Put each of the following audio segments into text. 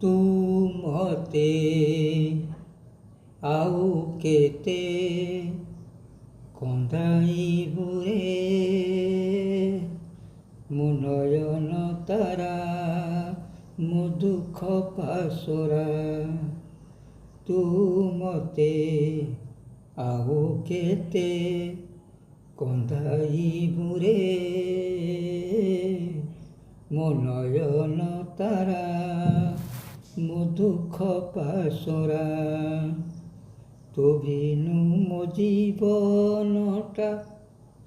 ତୁ ମତେ ଆଉ କେତେ କନ୍ଦାଇବୁ ରେ, ମୋ ନୟନ ତାରା, ମୋ ଦୁଃଖ ପାଶୋରା। ତୁ ମତେ ଆଉ କେତେ କନ୍ଦାଇବୁ ରେ, ମୋ ନୟନ ତାରା, ମୋ ଦୁଃଖ ପାଶୋରା। ତୋ ବିନୁ ମୋ ଜୀବନଟା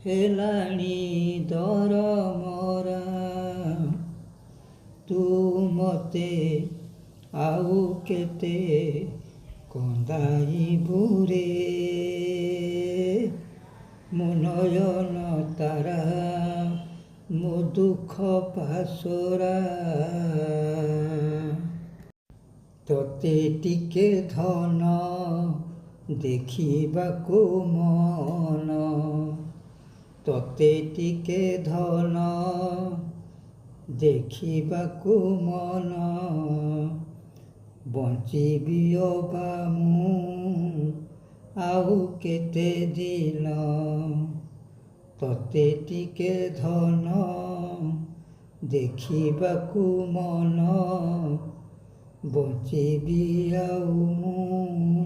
ହେଲାଣି ଦରମରା। ତୁ ମତେ ଆଉ କେତେ କନ୍ଦାଇବୁ ରେ, ମୋ ନୟନ ତାରା, ମୋ ଦୁଃଖ ପାଶୋରା। ତତେ ଟିକେ ଧନ ଦେଖିବାକୁ ମନ, ତତେ ଟିକେ ଧନ ଦେଖିବାକୁ ମନ। ବଞ୍ଚିବି ଅବା ମୁଁ ଆଉ କେତେ ଦିନ, ତତେ ଟିକେ ଧନ ଦେଖିବାକୁ ମନ। ବଞ୍ଚିବି ଆଉ ମୁଁ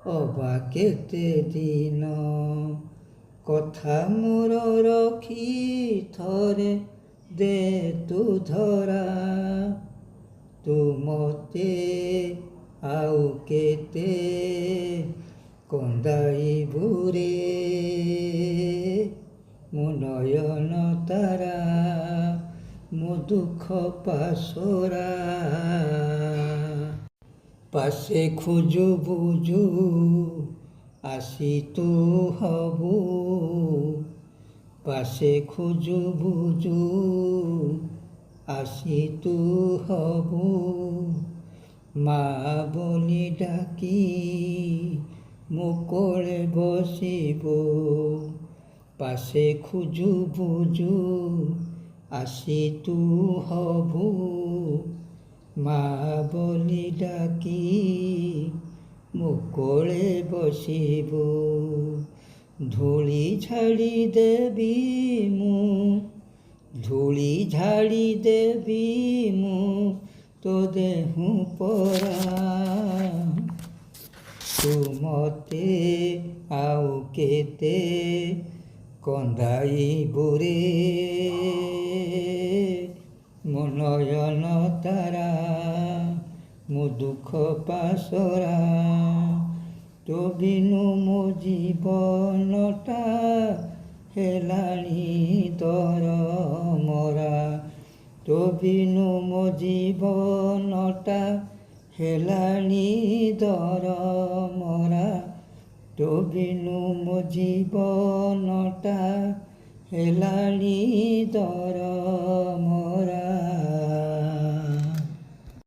ଅବା କେତେ ଦିନ। କଥା ମୋର ରଖି ଥରେ ଦେ ତୁ ଧରା, ତୁ ମତେ ଆଉ କେତେ କନ୍ଦାଇବୁ ରେ, ମୋ ନୟନ ତାରା, ମୋ ଦୁଃଖ ପାଶୋରା। ପାଶେ ଖୋଜୁ ବୁଝୁ ଆସି ତୁ ହବୁ, ପାଶେ ଖୋଜୁ ବୁଝୁ ଆସି ତୁ ହବୁ। ମା ବୋଲି ଡାକି ମୋ କୋଳେ ବସିବୁ, ପାଶେ ଖୋଜୁ ବୁଝୁ ଆସି ତୁ ହବୁ। ମା ବୋଲି ଡାକି ମୋ କୋଳେ ବସିବୁ। ଧୂଳି ଝାଡ଼ି ଦେବି ମୁଁ, ଧୂଳି ଝାଡ଼ି ଦେବି ମୁଁ ତୋ ଦେହୁ ପରା। ତୁ ମତେ ଆଉ କେତେ କନ୍ଦାଇବୁ ରେ, ମୋ ନୟନ ତାରା, ମୋ ଦୁଃଖ ପାଶୋରା। ତୋ ବିନୁ ମୋ ଜୀବନଟା ହେଲାଣି ଦରମରା। ତୋ ବିନୁ ମୋ ଜୀବନଟା ହେଲାଣି ଦରମରା। ତୋ ବିନୁ ମୋ ଜୀବନଟା ହେଲାଣି ଦରମରା।